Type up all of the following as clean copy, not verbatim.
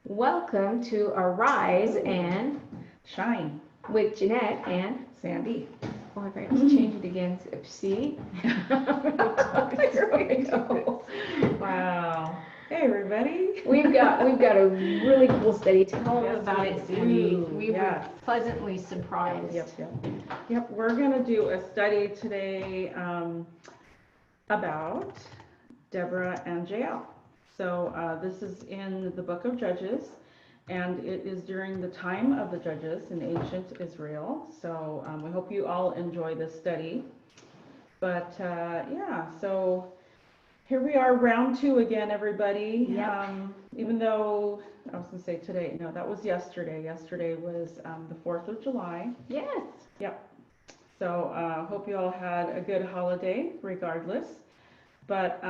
Welcome to Arise and Shine. with Jeanette and Sandy. oh, I forgot to change it again. See? Here we go. Wow. Hey everybody. We've got a really cool study. Tell them Yes, about we it, Sandy. do. We were Yes. pleasantly surprised. Yep. We're gonna do a study today about Deborah and Jael. So this is in the book of Judges, and it is during the time of the judges in ancient Israel. So we hope you all enjoy this study. But so here we are, round two again, everybody. Yep. Even though I was going to say today, no, that was yesterday. Yesterday was the 4th of July. Yes. Yep. So hope you all had a good holiday regardless. But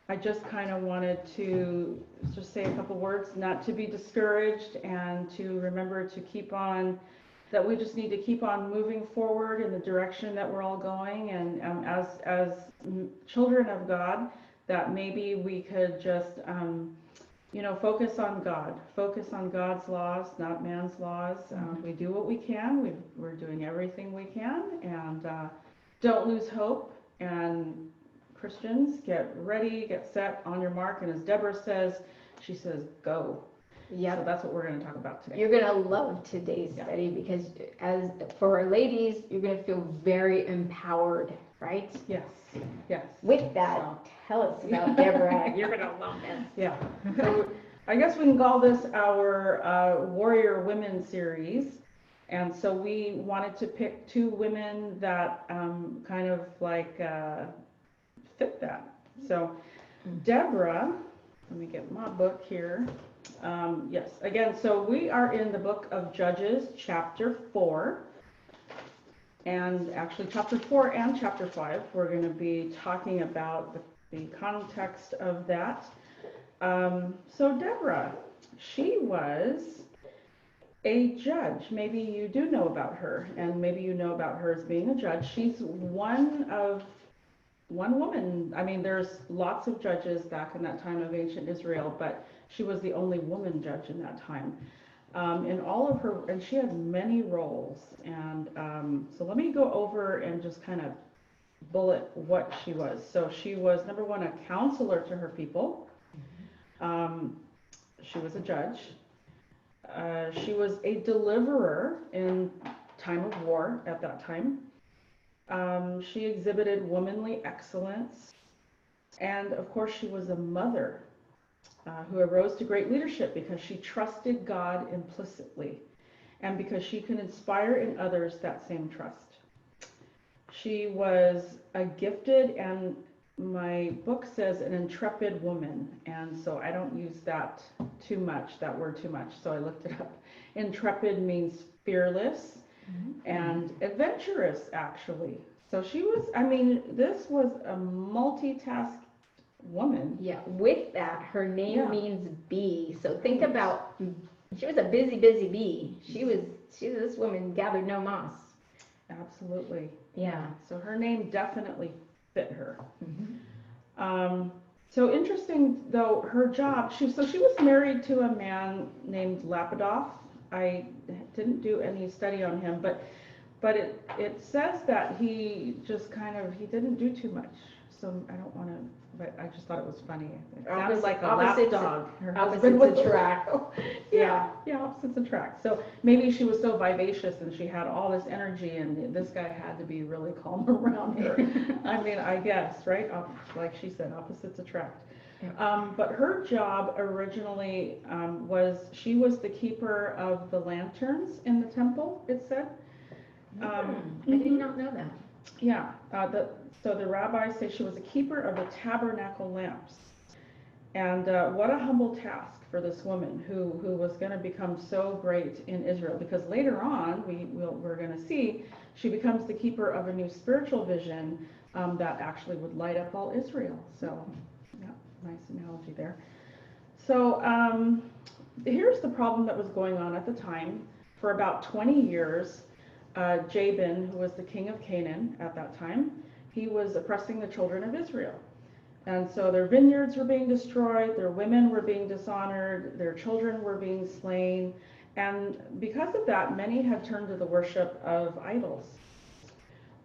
I just kind of wanted to just say a couple words, not to be discouraged, and to remember to keep on, that we just need to keep on moving forward in the direction that we're all going. And as children of God, that maybe we could just, focus on God, focus on God's laws, not man's laws. We do what we can. We're doing everything we can, and don't lose hope. And Christians, get ready, get set, on your mark, and as Deborah says, she says, go. Yep. So that's what we're going to talk about today. You're going to love today's study because as for our ladies, you're going to feel very empowered, right? Yes. With that, tell us about Deborah. You're going to love this. Yeah. So I guess we can call this our Warrior Women series. And so we wanted to pick two women that kind of like fit that. So Deborah, let me get my book here. Yes, again, so we are in the book of Judges, chapter 4. And actually, chapter 4 and chapter 5, we're going to be talking about the context of that. So Deborah, she was a judge. Maybe you do know about her, and maybe you know about her as being a judge. She's one woman. I mean, there's lots of judges back in that time of ancient Israel, but she was the only woman judge in that time. In all of her, and she had many roles. And so let me go over and just kind of bullet what she was. So she was, number one, a counselor to her people. She was a judge. She was a deliverer in time of war at that time. She exhibited womanly excellence. And of course, she was a mother who arose to great leadership because she trusted God implicitly and because she can inspire in others that same trust. She was a gifted, and my book says an intrepid woman, and so I don't use that word too much, so I looked it up. Intrepid means fearless and adventurous, actually. So she was, this was a multitask woman. Yeah, with that, her name means bee. So think about, she was a busy bee. This woman gathered no moss. Absolutely. Yeah. So her name definitely fit her. So interesting though, her job, she was married to a man named Lapidoth. I didn't do any study on him, but it says that he just he didn't do too much. So I don't want to, but I just thought it was funny. It sounded like a lapdog. Her husband would attract. Yeah, opposites attract. So maybe she was so vivacious and she had all this energy, and this guy had to be really calm around her. I guess, right? Like she said, opposites attract. But her job originally was, she was the keeper of the lanterns in the temple, it said. I did not know that. Yeah, so the rabbis say she was a keeper of the tabernacle lamps. And what a humble task for this woman who was going to become so great in Israel, because later on, we're going to see, she becomes the keeper of a new spiritual vision that actually would light up all Israel. So, yeah, nice analogy there. So here's the problem that was going on at the time. For about 20 years, Jabin, who was the king of Canaan at that time, he was oppressing the children of Israel. And so their vineyards were being destroyed, their women were being dishonored, their children were being slain. And because of that, many had turned to the worship of idols.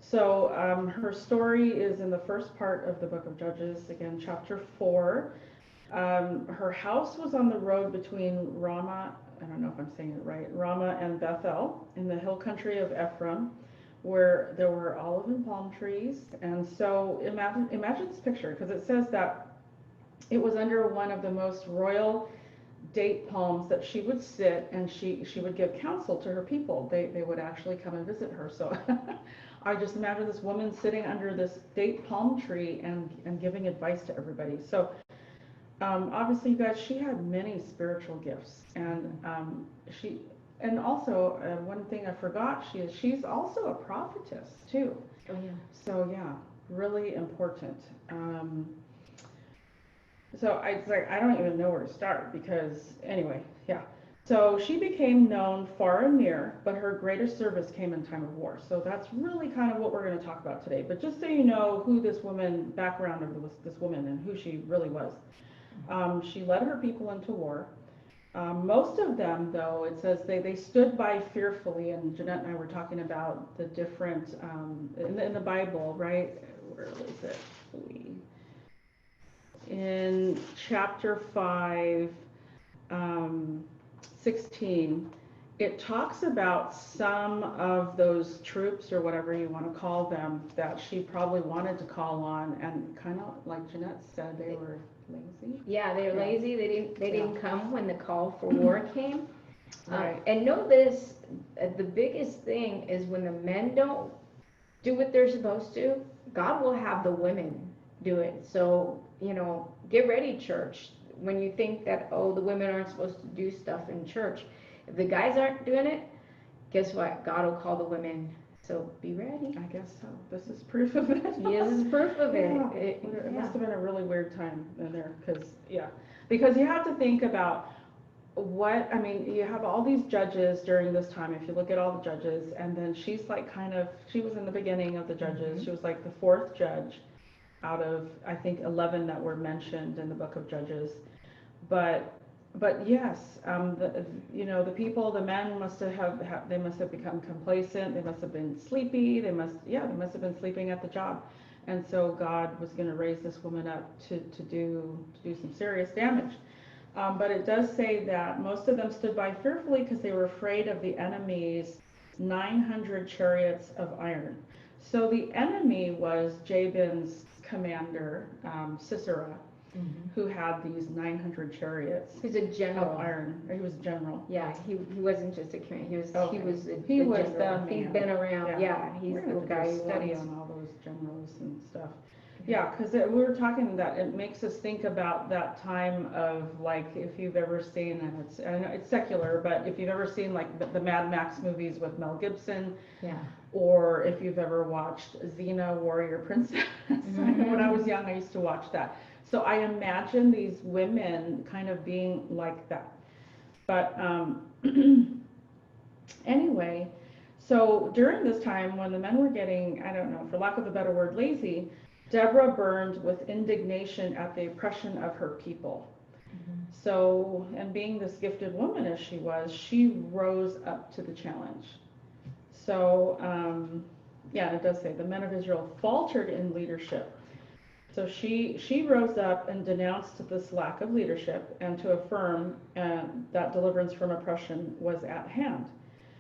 So her story is in the first part of the book of Judges, again, chapter 4. Her house was on the road between Ramah, I don't know if I'm saying it right, Ramah and Bethel in the hill country of Ephraim, where there were olive and palm trees. And so imagine this picture, because it says that it was under one of the most royal date palms that she would sit, and she would give counsel to her people. They would actually come and visit her. So I just imagine this woman sitting under this date palm tree and giving advice to everybody. So obviously, you guys, she had many spiritual gifts, and also one thing I forgot, she's also a prophetess too. Oh yeah. So yeah, really important. So it's like I don't even know where to start, because anyway, yeah. So she became known far and near, but her greatest service came in time of war. So that's really kind of what we're going to talk about today. But just so you know who this woman, background of this woman, and who she really was. She led her people into war. Most of them, though, it says they stood by fearfully, and Jeanette and I were talking about the different, in the Bible, right? Where is it? In chapter 5, 16, it talks about some of those troops, or whatever you want to call them, that she probably wanted to call on, and kind of like Jeanette said, they were lazy. Yeah, they were lazy. They didn't come when the call for war came. Right. And know this, the biggest thing is when the men don't do what they're supposed to, God will have the women do it. So, get ready, church. When you think that, oh, the women aren't supposed to do stuff in church, if the guys aren't doing it, guess what? God will call the women. So be ready. I guess so. This is proof of it. Yes, this is proof of it. Yeah. It must have been a really weird time in there, because you have to think about you have all these judges during this time. If you look at all the judges, and then she's like she was in the beginning of the judges. She was like the fourth judge out of, I think, 11 that were mentioned in the book of Judges. But yes, the people, the men must have become complacent. They must have been sleepy. They must have been sleeping at the job. And so God was going to raise this woman up to do some serious damage. But it does say that most of them stood by fearfully because they were afraid of the enemy's 900 chariots of iron. So the enemy was Jabin's commander, Sisera, who had these 900 chariots. He's a general. Of iron. He was a general. Yeah, he wasn't just a commander. He was a was general. the He's man. been around. Yeah, he's the guy who study wants. on all those generals and stuff. Yeah, because we were talking that it makes us think about that time of, like, if you've ever seen, and I know it's secular, but if you've ever seen like the Mad Max movies with Mel Gibson, Yeah. or if you've ever watched Xena, Warrior Princess. When I was young, I used to watch that. So I imagine these women kind of being like that. But anyway, so during this time when the men were getting, I don't know, for lack of a better word, lazy, Deborah burned with indignation at the oppression of her people. So, and being this gifted woman as she was, she rose up to the challenge. So, it does say the men of Israel faltered in leadership. So she rose up and denounced this lack of leadership, and to affirm that deliverance from oppression was at hand.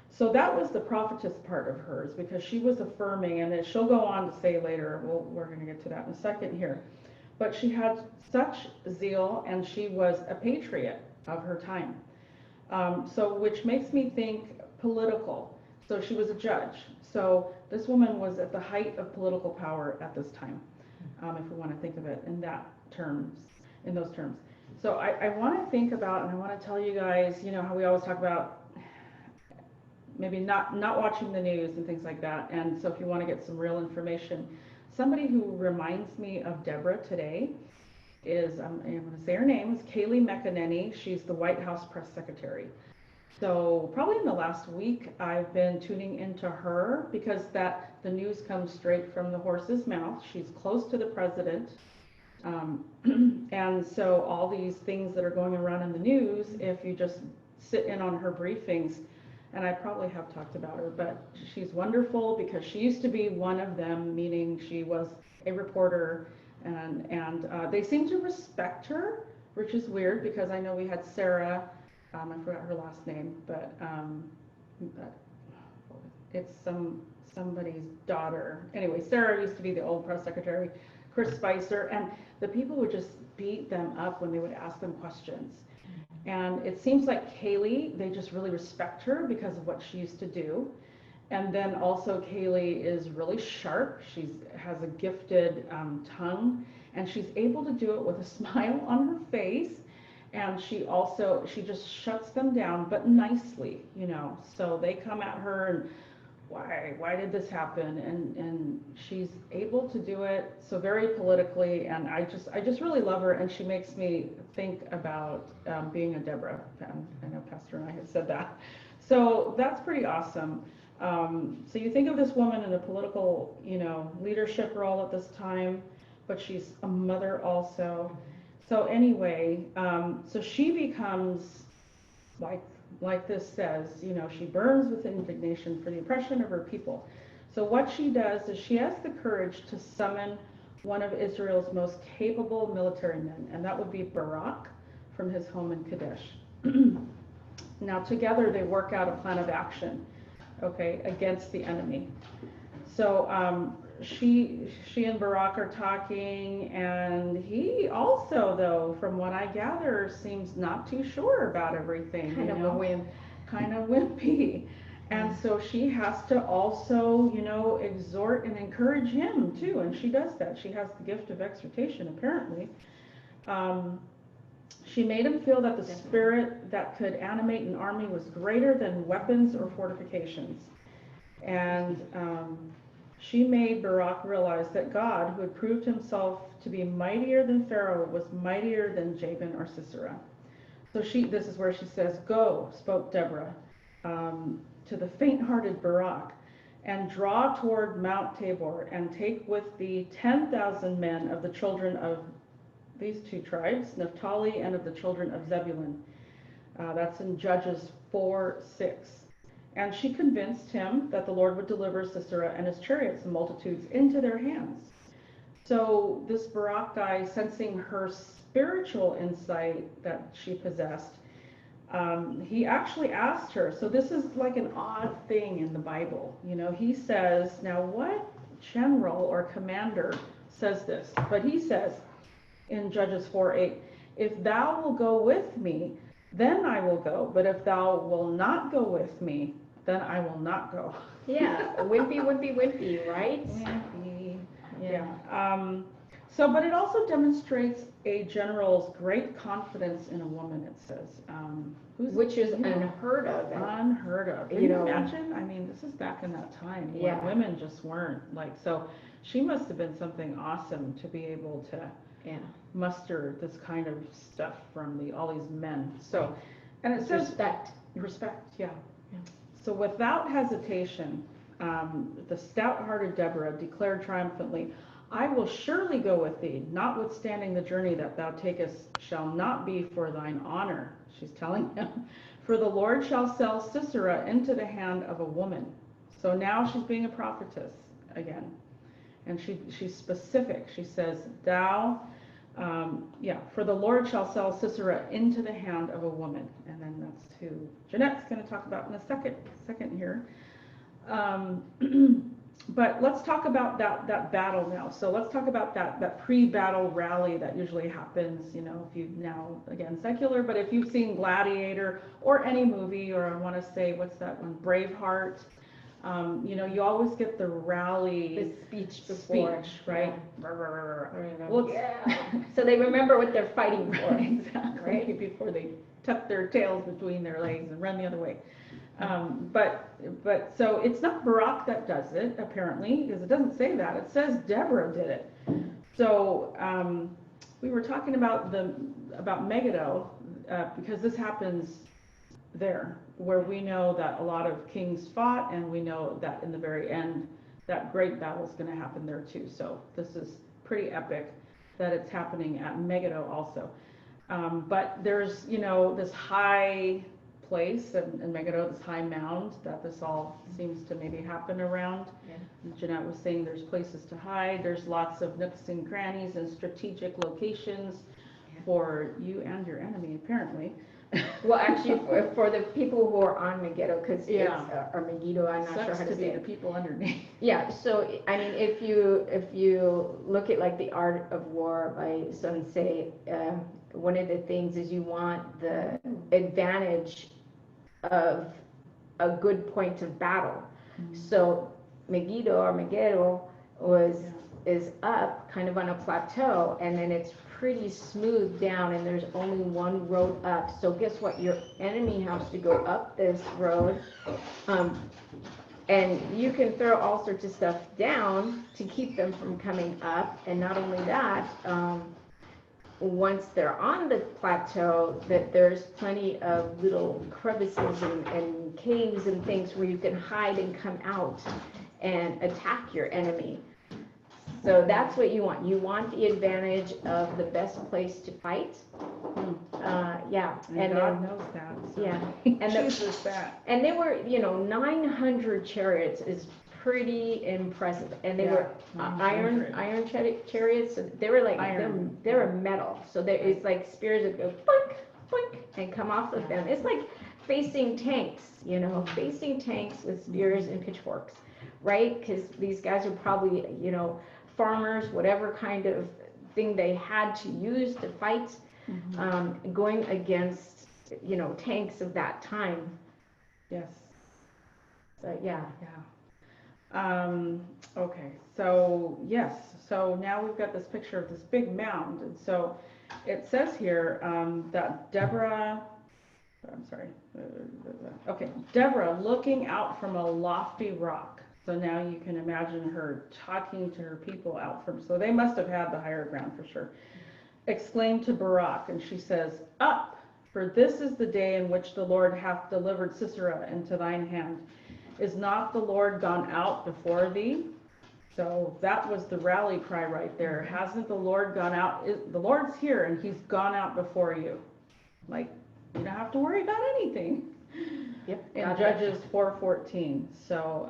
So that was the prophetess part of hers, because she was affirming, and then she'll go on to say later, we're going to get to that in a second here. But she had such zeal, and she was a patriot of her time. So which makes me think political. So she was a judge. So this woman was at the height of political power at this time, if we want to think of it in those terms. So I want to think about, and I want to tell you guys, how we always talk about maybe not watching the news and things like that. And so if you want to get some real information, somebody who reminds me of Deborah today is, I'm going to say her name, is Kayleigh McEnany. She's the White House press secretary. So probably in the last week, I've been tuning into her, because the news comes straight from the horse's mouth. She's close to the president. And so all these things that are going around in the news, if you just sit in on her briefings, and I probably have talked about her, but she's wonderful because she used to be one of them, meaning she was a reporter, and they seem to respect her, which is weird because I know we had Sarah, I forgot her last name, but it's somebody's daughter. Anyway, Sarah used to be the old press secretary, Chris Spicer, and the people would just beat them up when they would ask them questions. And it seems like Kaylee, they just really respect her because of what she used to do. And then also Kaylee is really sharp. She has a gifted tongue, and she's able to do it with a smile on her face. And she just shuts them down, but nicely, you know. So they come at her and why did this happen? And she's able to do it so very politically, and I just really love her, and she makes me think about being a Deborah fan. I know Pastor and I have said that. So that's pretty awesome. So you think of this woman in a political, you know, leadership role at this time, but she's a mother also. So anyway, so she becomes like this says, you know, she burns with indignation for the oppression of her people. So what she does is she has the courage to summon one of Israel's most capable military men, and that would be Barak from his home in Kadesh. Now together they work out a plan of action, okay, against the enemy. So she and Barak are talking, and he also, though, from what I gather, seems not too sure about everything. Kind of a wimp. Kind of wimpy. And so she has to also, you know, exhort and encourage him too, and she does that. She has the gift of exhortation, apparently. She made him feel that the spirit that could animate an army was greater than weapons or fortifications. And she made Barak realize that God, who had proved himself to be mightier than Pharaoh, was mightier than Jabin or Sisera. So this is where she says, "Go," spoke Deborah, to the faint-hearted Barak, "and draw toward Mount Tabor, and take with thee 10,000 men of the children of these two tribes, Naphtali, and of the children of Zebulun." That's in Judges 4:6. And she convinced him that the Lord would deliver Sisera and his chariots and multitudes into their hands. So this Barak guy, sensing her spiritual insight that she possessed, he actually asked her. So this is like an odd thing in the Bible. You know, he says, now what general or commander says this? But he says in Judges 4:8, "If thou will go with me, then I will go. But if thou will not go with me, then I will not go." Yeah, wimpy, wimpy, wimpy, right? Wimpy. Yeah. So, but it also demonstrates a general's great confidence in a woman, it says. Which is unheard of. Unheard of. Can you imagine? I mean, this is back in that time when women just weren't like, so she must have been something awesome to be able to muster this kind of stuff from all these men. So, and it says respect, yeah. So without hesitation, the stout-hearted Deborah declared triumphantly, "I will surely go with thee, notwithstanding the journey that thou takest shall not be for thine honor." She's telling him, "For the Lord shall sell Sisera into the hand of a woman." So now she's being a prophetess again. And she's specific. She says, "For the Lord shall sell Sisera into the hand of a woman." And then that's who Jeanette's going to talk about in a second here. But let's talk about that battle now. So let's talk about that pre-battle rally that usually happens, you know, if you've now, again, secular, but if you've seen Gladiator or any movie, or I want to say, what's that one, Braveheart, you know, you always get the rally. The speech before. Right? Yeah. Well, so they remember what they're fighting for. Exactly. Right? Before they tuck their tails between their legs and run the other way. But so it's not Barak that does it, apparently, because it doesn't say that. It says Deborah did it. So we were talking about Megiddo, because this happens there, where we know that a lot of kings fought, and we know that in the very end, that great battle is going to happen there too. So this is pretty epic. that it's happening at Megiddo also. But there's, this high place in Megiddo, this high mound that this all seems to maybe happen around. Yeah. Jeanette was saying there's places to hide. There's lots of nooks and crannies and strategic locations for you and your enemy, apparently. Well, actually, for the people who are on Megiddo, because it's or Megiddo, I'm not sure how to say the people underneath. Yeah, so I mean, if you look at like The Art of War by Sun Tzu, one of the things is you want the advantage of a good point of battle. So Megiddo or Megiddo is up kind of on a plateau, and then it's pretty smooth down, and there's only one road up. So guess what? Your enemy has to go up this road, and you can throw all sorts of stuff down to keep them from coming up. And not only that, once they're on the plateau, that there's plenty of little crevices and caves and things where you can hide and come out and attack your enemy. So that's what you want. You want the advantage of the best place to fight. Yeah. And God knows that. So Yeah. and chooses that. And they were, 900 chariots is pretty impressive. And they were iron chariots. So they were like, they were metal. So it's like spears that go boink, boink, and come off of them. It's like facing tanks, facing tanks with spears and pitchforks, right? Because these guys are probably, farmers, whatever kind of thing they had to use to fight, going against, tanks of that time. Yes. So, yeah. Okay, so yes, so now we've got this picture of this big mound, and so it says here that Deborah, Deborah looking out from a lofty rock. So now you can imagine her talking to her people out from, so they must have had the higher ground for sure. Exclaimed to Barak, and she says, "Up, for this is the day in which the Lord hath delivered Sisera into thine hand. Is not the Lord gone out before thee?" So that was the rally cry right there. Hasn't the Lord gone out? The Lord's here, and he's gone out before you. Like, you don't have to worry about anything. Yep. In Judges 4:14. So,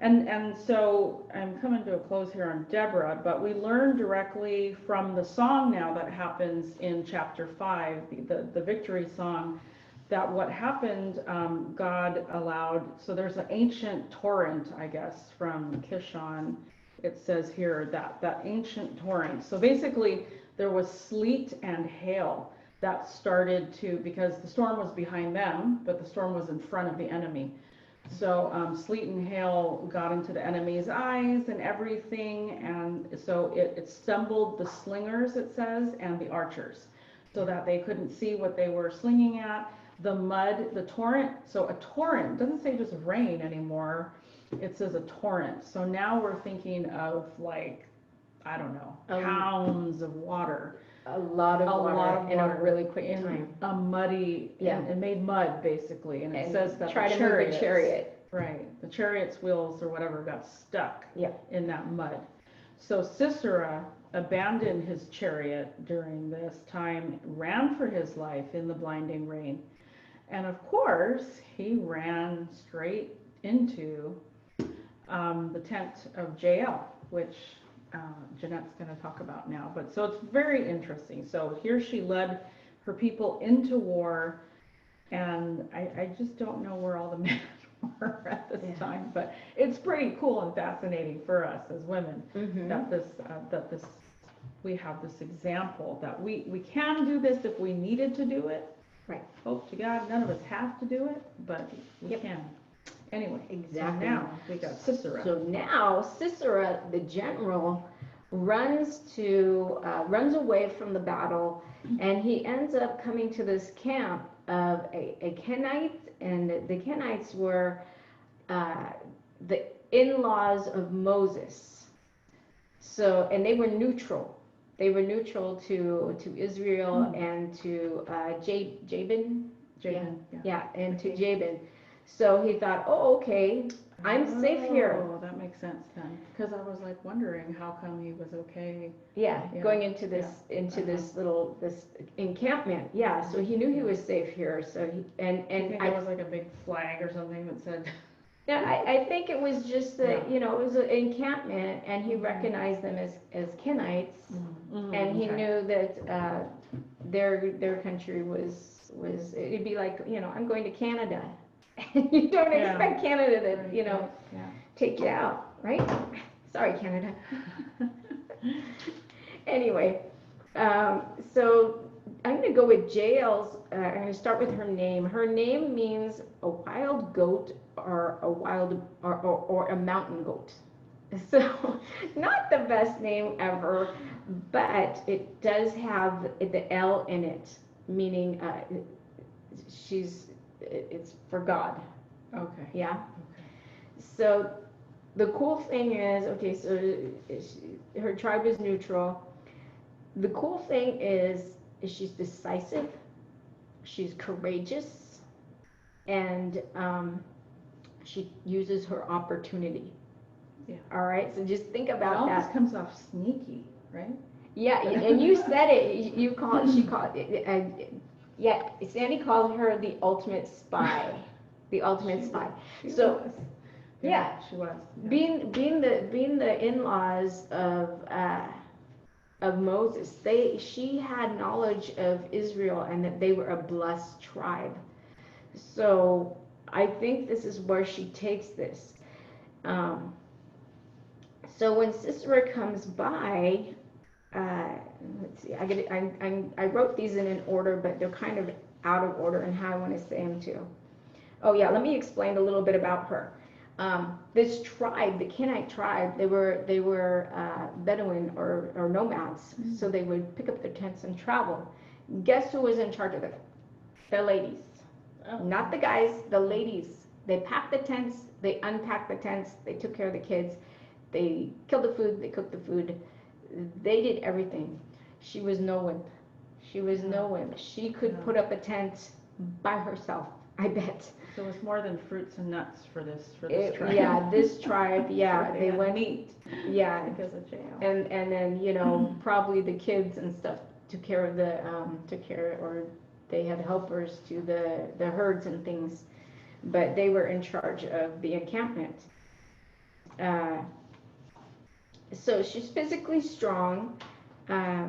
and so I'm coming to a close here on Deborah, but we learn directly from the song now that happens in chapter 5, the victory song, that what happened, God allowed, so there's an ancient torrent, I guess, from Kishon. It says here that ancient torrent. So basically there was sleet and hail that started because the storm was behind them, but the storm was in front of the enemy. So sleet and hail got into the enemy's eyes and everything, and so it stumbled the slingers, it says, and the archers, so that they couldn't see what they were slinging at. The mud, the torrent, so a torrent doesn't say just rain anymore, it says a torrent. So now we're thinking of, like, I don't know, pounds of water. A lot of water in a really quick time. A muddy, it made mud basically, and it says that try to move a chariot. Right, the chariot's wheels or whatever got stuck in that mud. So Sisera abandoned his chariot during this time, ran for his life in the blinding rain, and of course he ran straight into the tent of Jael, which Jeanette's going to talk about now. But so it's very interesting. So here she led her people into war, and I just don't know where all the men were at this time, but it's pretty cool and fascinating for us as women that we have this example that we can do this if we needed to do it. Right. Hope to God none of us have to do it, but we can. Anyway, exactly. So now we got Sisera. So now Sisera, the general, runs away from the battle, and he ends up coming to this camp of a Kenites, and the Kenites were the in-laws of Moses. So, and they were neutral. They were neutral to Israel and to Jabin. Jabin. Yeah, and to Jabin. So he thought, oh, okay, I'm safe here. Oh, that makes sense then. Because I was like wondering how come he was okay. Yeah, Yeah, going into this this encampment. Yeah, so he knew he was safe here. So he Do you think I it was like a big flag or something that said? yeah, I think it was just that, Yeah. it was an encampment, and he Mhm. recognized them as Kenites, and he Okay. knew that their country was it'd be like, I'm going to Canada. You don't Yeah. expect Canada to, Right, yeah. take you out, right? Sorry, Canada. Anyway, so I'm going to go with Jael's. I'm going to start with her name. Her name means a wild goat, or a wild or a mountain goat. So, not the best name ever, but it does have the L in it, meaning it's for God. Okay. Yeah. Okay. So the cool thing is, okay, so her tribe is neutral. The cool thing is she's decisive, she's courageous, and she uses her opportunity. Yeah. All right, so just think It about almost that. comes off sneaky, right? Yeah, and you said it. You called. She called. Yeah, Sandy called her the ultimate spy. The ultimate spy. She So was. yeah, She was. Yeah. being the in-laws of Moses, she had knowledge of Israel and that they were a blessed tribe. So I think this is where she takes this. Um, so when Sisera comes by, uh, let's see, I wrote these in an order, but they're kind of out of order in how I want to say them too. Oh yeah, let me explain a little bit about her. This tribe, the Kenite tribe, they were Bedouin or nomads, so they would pick up their tents and travel. Guess who was in charge of them? The ladies, not the guys. The ladies. They packed the tents, they unpacked the tents, they took care of the kids, they killed the food, they cooked the food, they did everything. She was no wimp. She was no wimp. She could put up a tent by herself, I bet. So it's more than fruits and nuts for this tribe. Yeah, this tribe, yeah, Sure, they had went, meat yeah, because of jail. and then probably the kids and stuff took care, or they had helpers to the herds and things, but they were in charge of the encampment. Uh, so she's physically strong, uh,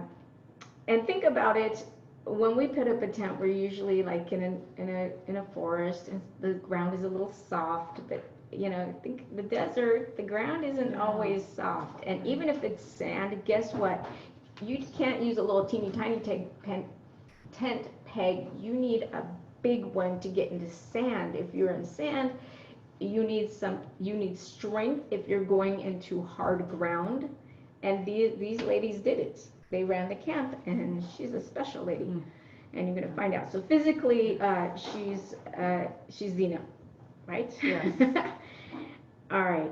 and think about it. When we put up a tent, we're usually like in a forest, and the ground is a little soft. But I think the desert, the ground isn't always soft. And even if it's sand, guess what? You can't use a little teeny tiny tent peg. You need a big one to get into sand. If you're in sand, you need strength if you're going into hard ground. And these ladies did it. They ran the camp, and she's a special lady, and you're gonna find out. So physically, she's Zena, right? Yes. All right.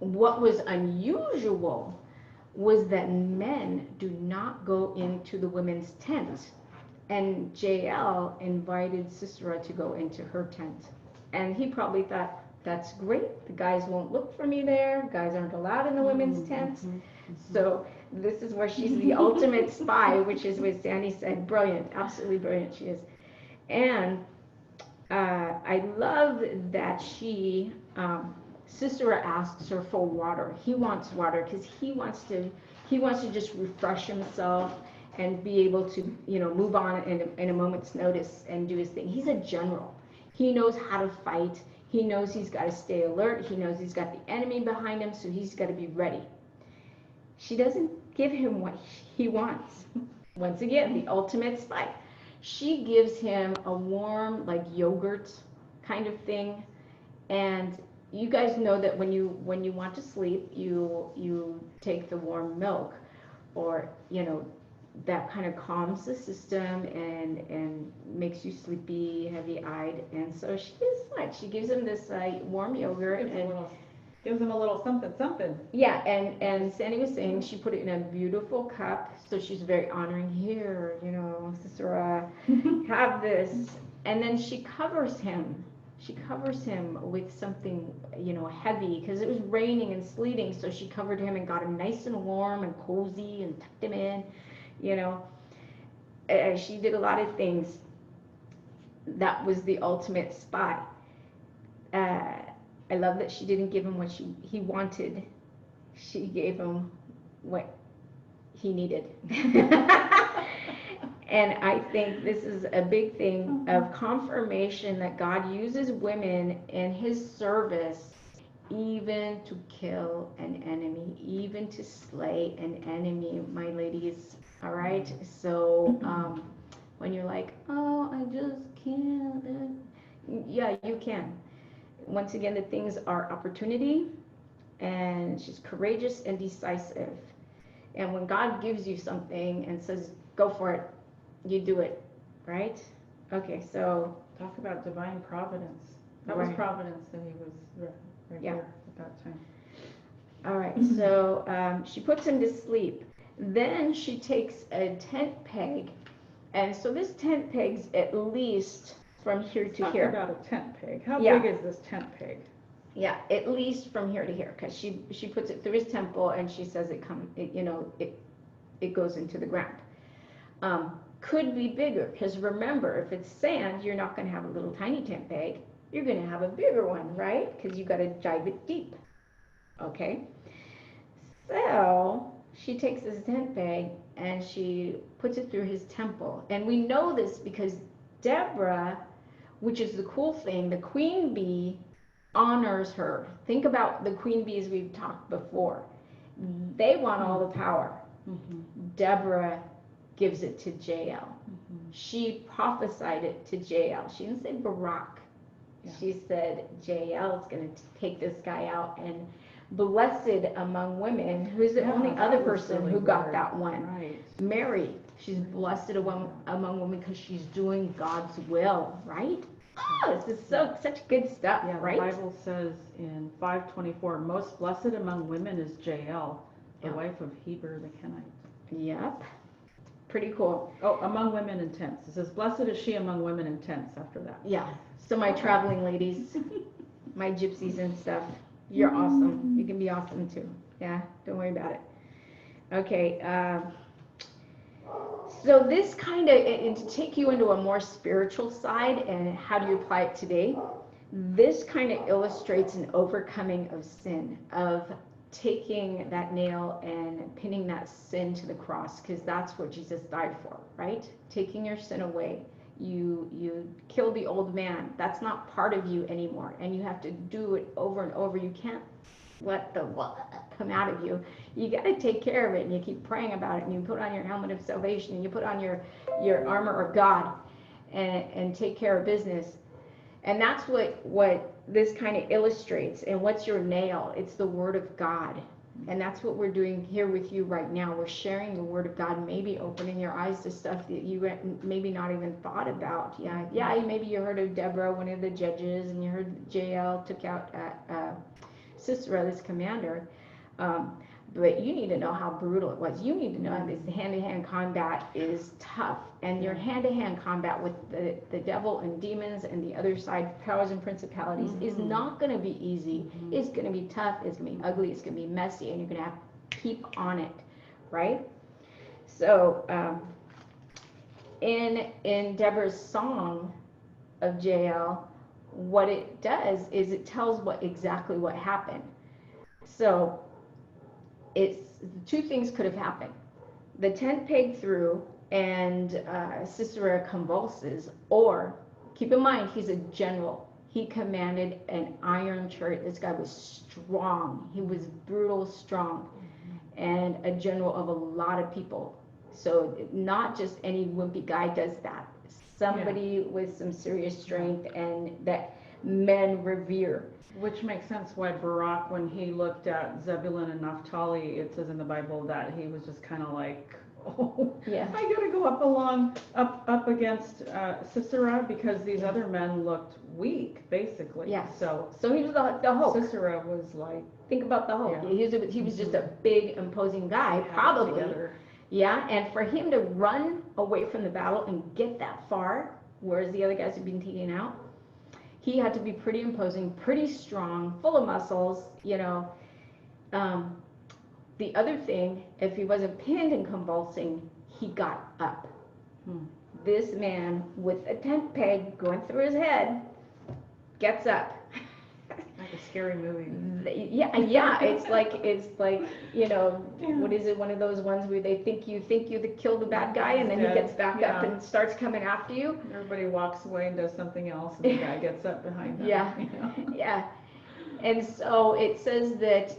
What was unusual was that men do not go into the women's tent, and Jael invited Sisera to go into her tent, and he probably thought, that's great. The guys won't look for me there. Guys aren't allowed in the women's tent. So this is where she's the ultimate spy, which is what Sandy said. Brilliant, absolutely brilliant she is. And I love that Sisera asks her for water. He wants water because he wants to just refresh himself and be able to move on in a moment's notice and do his thing. He's a general. He knows how to fight. He knows he's got to stay alert. He knows he's got the enemy behind him, so he's got to be ready. She doesn't give him what he wants. Once again, the ultimate spy. She gives him a warm, like yogurt kind of thing. And you guys know that when you want to sleep, you take the warm milk, or that kind of calms the system and makes you sleepy, heavy-eyed. And so she gives him this warm yogurt, Gives him a little something, something. yeah, and Sandy was saying she put it in a beautiful cup, so she's very honoring. Here, Sisera, have this. And then she covers him. She covers him with something, heavy, because it was raining and sleeting. So she covered him and got him nice and warm and cozy and tucked him in, you know. She did a lot of things. That was the ultimate spy. I love that she didn't give him what he wanted. She gave him what he needed. And I think this is a big thing of confirmation that God uses women in his service, even to kill an enemy, even to slay an enemy, my ladies. All right. So when you're like, oh, I just can't, yeah, you can. Once again, the things are opportunity, and she's courageous and decisive. And when God gives you something and says, go for it, you do it, right? Okay, so. Talk about divine providence. That was providence that he was right there at that time. All right, so she puts him to sleep. Then she takes a tent peg. And so this tent peg's at least from here to here. Talk about a tent peg. How big is this tent peg? Yeah, at least from here to here, because she puts it through his temple, and she says it goes into the ground. Could be bigger, because remember, if it's sand, you're not going to have a little tiny tent peg. You're going to have a bigger one, right? Because you got to dive it deep. Okay. So she takes this tent peg and she puts it through his temple, and we know this because Deborah, which is the cool thing, the queen bee honors her. Think about the queen bees we've talked before. They want all the power. Mm-hmm. Deborah gives it to Jael. Mm-hmm. She prophesied it to Jael. She didn't say Barak. Yeah. She said Jael is going to take this guy out, and blessed among women, who's the only other person really who got that one? Right. Mary. She's blessed among women because she's doing God's will, right? Oh, this is such good stuff, right? The Bible says in 5:24, most blessed among women is Jael, the wife of Heber the Kenite. Yep. Pretty cool. Oh, among women in tents. It says, blessed is she among women in tents after that. Yeah. So my traveling ladies, my gypsies and stuff, you're awesome. You can be awesome too. Yeah, don't worry about it. Okay. So this kind of, to take you into a more spiritual side and how do you apply it today, this kind of illustrates an overcoming of sin, of taking that nail and pinning that sin to the cross, because that's what Jesus died for, right? Taking your sin away. You kill the old man. That's not part of you anymore, and you have to do it over and over. You can't let the come out of you. You got to take care of it, and you keep praying about it, and you put on your helmet of salvation, and you put on your armor of God, and take care of business. And that's what this kind of illustrates. And what's your nail? It's the Word of God. And that's what we're doing here with you right now. We're sharing the Word of God, maybe opening your eyes to stuff that you maybe not even thought about. Yeah. Maybe you heard of Deborah, one of the judges, and you heard Jael took out Sisera, this commander. But you need to know how brutal it was. You need to know this hand-to-hand combat is tough. And your hand-to-hand combat with the devil and demons and the other side, powers and principalities, is not going to be easy. It's going to be tough. It's going to be ugly. It's going to be messy. And you're going to have to keep on it, right? So in Deborah's song of Jael, what it does is it tells exactly what happened. So it's two things could have happened. The tent peg through and Sisera convulses, or keep in mind he's a general. He commanded an iron chariot. This guy was strong. He was brutal strong, and a general of a lot of people. So not just any wimpy guy does that. Somebody with some serious strength and that men revere. Which makes sense why Barak, when he looked at Zebulun and Naphtali, it says in the Bible that he was just kind of like, oh, I gotta go up against Sisera, because these other men looked weak, basically. Yeah. So he was the Hulk. Sisera was like, think about the Hulk. Yeah. He was just a big, imposing guy, probably. Yeah, and for him to run away from the battle and get that far, whereas the other guys had been taken out, he had to be pretty imposing, pretty strong, full of muscles, Um, the other thing, if he wasn't pinned and convulsing, he got up. This man with a tent peg going through his head gets up. Like a scary movie. Yeah, it's like, what is it, one of those ones where they think you killed the bad guy, and then he gets back up and starts coming after you. Everybody walks away and does something else, and the guy gets up behind them. Yeah. And so it says that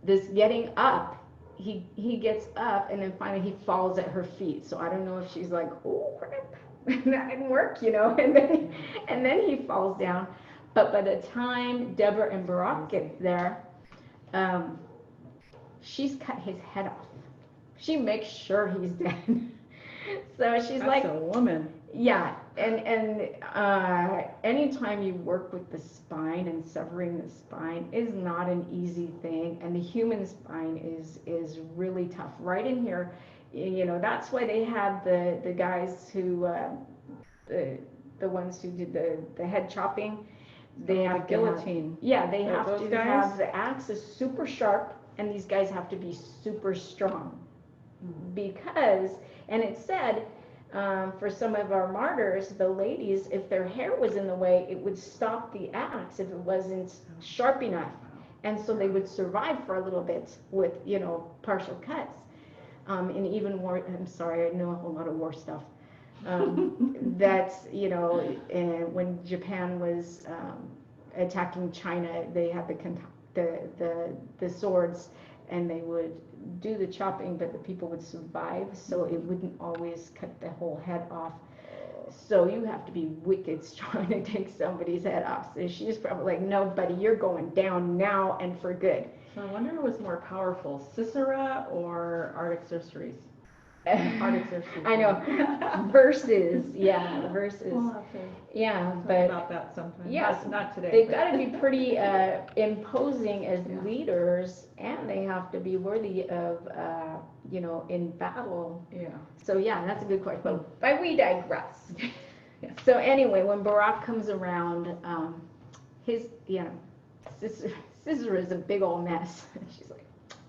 this getting up, he gets up, and then finally he falls at her feet. So I don't know if she's like, oh crap, that didn't work, and then he falls down. But by the time Deborah and Barak get there, she's cut his head off. She makes sure he's dead. So she's That's a woman. Yeah, and anytime you work with the spine, and severing the spine is not an easy thing, and the human spine is really tough. Right in here, that's why they had the guys who the ones who did the head chopping. They have guillotine. They have to have the axe is super sharp, and these guys have to be super strong, because, and it said, for some of our martyrs, the ladies, if their hair was in the way, it would stop the axe if it wasn't sharp enough, and so they would survive for a little bit with partial cuts. And even war, I'm sorry, I know a whole lot of war stuff. That's when Japan was attacking China, they had the swords, and they would do the chopping, but the people would survive, so it wouldn't always cut the whole head off. So you have to be wicked strong to take somebody's head off. So she's probably like, no, buddy, you're going down now and for good. So I wonder who was more powerful, Sisera or Artaxerxes? Artaxerxes. I know. Verses. We'll have to talk but about that sometime. Yes, not today. They've got to be pretty imposing as leaders, and they have to be worthy of, in battle. Yeah. So that's a good question. But we digress. So anyway, when Barak comes around, Sisera is a big old mess. She's like,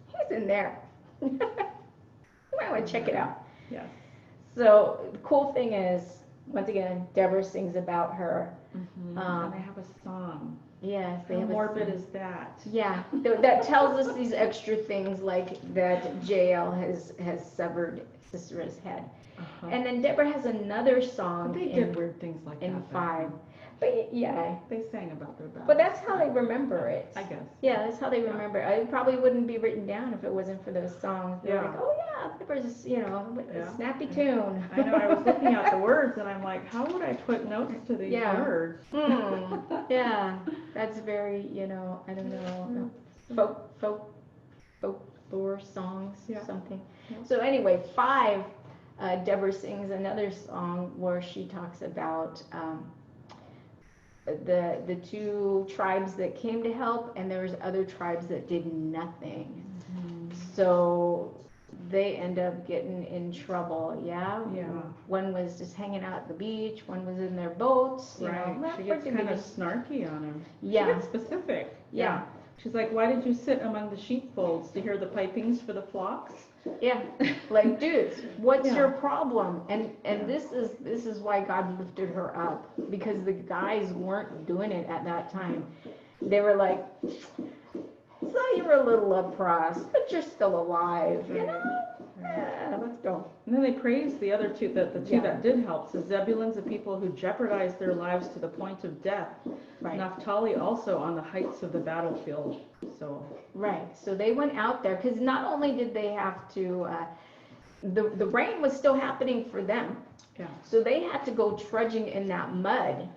he's in there. I want to check it out. Yeah. So the cool thing is, once again, Deborah sings about her. And they have a song. Yes, How morbid is that? Yeah, that tells us these extra things, like that Jael has severed Sisera's head. And then Deborah has another song. But they did weird things like that. In 5. But they sang about their battle. But that's how they remember it. I guess. Yeah, that's how they remember it. It probably wouldn't be written down if it wasn't for those songs. They're like, oh yeah, Deborah's, a snappy tune. I know, I was looking at the words, and I'm like, how would I put notes to these words? Yeah, that's very, I don't know, folklore songs, something. Yeah. So anyway, 5, Deborah sings another song where she talks about the 2 tribes that came to help, and there was other tribes that did nothing. So they end up getting in trouble. Yeah. One was just hanging out at the beach. One was in their boats. She gets kind of snarky on him. Yeah. She gets specific. Yeah. She's like, why did you sit among the sheepfolds to hear the pipings for the flocks? Yeah, like, dudes, what's your problem? And this is why God lifted her up, because the guys weren't doing it at that time. They were like, so you're a little oppressed, but you're still alive, let's go. And then they praised the other 2, the 2 that did help. So Zebulun's the people who jeopardized their lives to the point of death. Right. Naphtali also on the heights of the battlefield. So they went out there, because not only did they have to, the rain was still happening for them. Yeah. So they had to go trudging in that mud,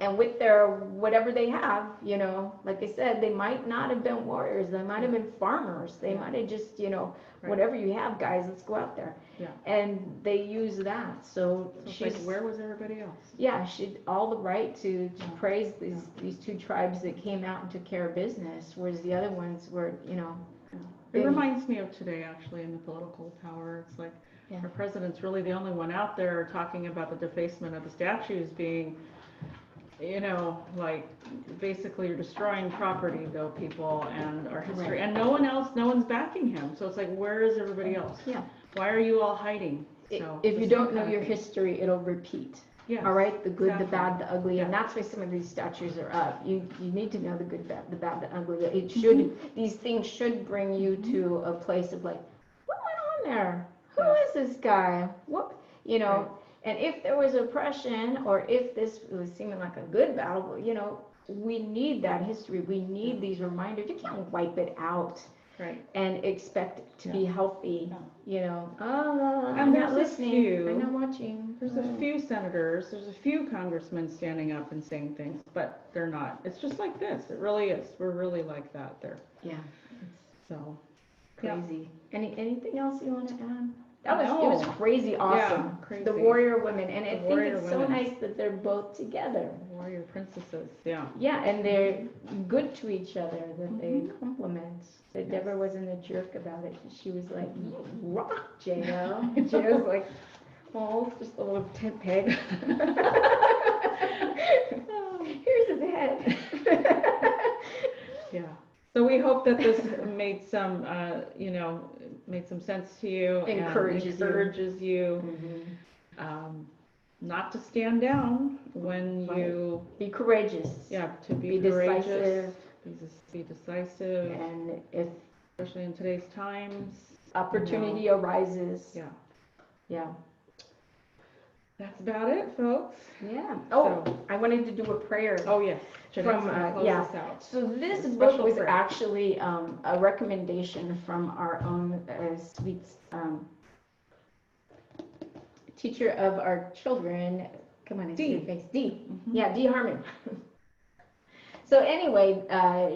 and with their whatever they have, like I said, they might not have been warriors. They might have been farmers. They might have just, whatever you have, guys, let's go out there. Yeah. And they use that. So she's like, where was everybody else? Yeah, she had all the right to praise these 2 tribes that came out and took care of business, whereas the other ones were, It reminds me of today, actually, in the political power. It's like, Yeah. Our president's really the only one out there talking about the defacement of the statues being, like basically you're destroying property though, people, and our history. Right. And no one's backing him. So it's like, where is everybody else? Yeah. Why are you all hiding? So If the you same don't know kind of your thing. history, it'll repeat. Yes, All right, the good, the exactly. bad, the ugly, and Yeah. that's why some of these statues are up. You need to know the good, the bad, the ugly. It should these things should bring you to a place of like, what went on there? Who Yes. is this guy? What you know? Right. And if there was oppression, or if this was seeming like a good battle, we need that history. We need these reminders. You can't wipe it out Right. and expect it to be healthy. No. I'm And not there's a listening. few- I'm not watching. There's a few senators, there's a few congressmen standing up and saying things, but they're not. It's just like this. It really is. We're really like that there. Yeah, So. crazy. Anything else you want to add? It No. was crazy awesome. Yeah, crazy. The warrior women, and I The think warrior it's so women. nice that they're both together. Warrior princesses, yeah. Yeah, and they're good to each other. That they compliment. That Deborah wasn't a jerk about it. She was like, "You rock, Jael." And Jael's like, "Oh, it's just a little tent peg." Here's his head. Yeah. So we hope that this made some, made some sense to you. And Encourages you. Not to stand down when you, Be courageous. yeah, to Be courageous. decisive. Be decisive, And if especially in today's times. opportunity arises. Yeah. Yeah. That's about it, folks. Yeah. Oh, So- I wanted to do a prayer. Oh, yes. Jeanette's From, gonna close yeah. us out. So this A book special was prayer. actually a recommendation from our own sweet teacher of our children. Come on, and see your Dee. face. Dee. Mhm. Yeah, Dee Harmon. So anyway,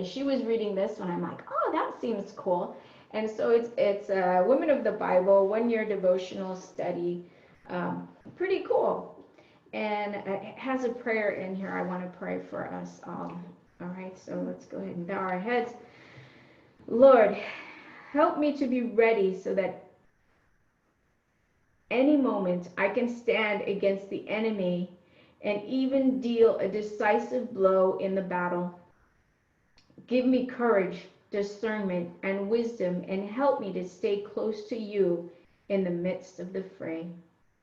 she was reading this one. I'm like, oh, that seems cool. And so it's Women of the Bible 1-year devotional study. Pretty cool. And it has a prayer in here. I want to pray for us all. All right, so let's go ahead and bow our heads. Lord, help me to be ready so that any moment I can stand against the enemy and even deal a decisive blow in the battle. Give me courage, discernment, and wisdom, and help me to stay close to you in the midst of the fray.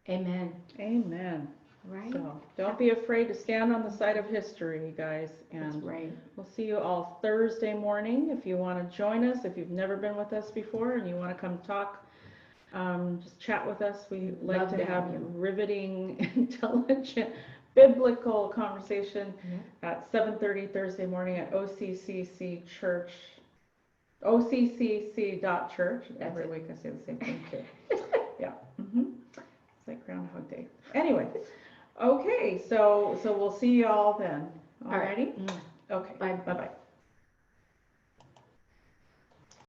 Amen. Amen. Right? So don't be afraid to stand on the side of history, you guys. That's And right. we'll see you all Thursday morning. If you want to join us, if you've never been with us before and you want to come talk, just chat with us. We like Love to to have have you. riveting, intelligent, biblical conversation Yeah. at 7:30 Thursday morning at OCCC Church, OCCC.church. Every week I say the same thing too. Yeah. It's like Groundhog Day. Anyway, okay, so we'll see you all then. All right. Alrighty? Okay. Bye. Bye-bye.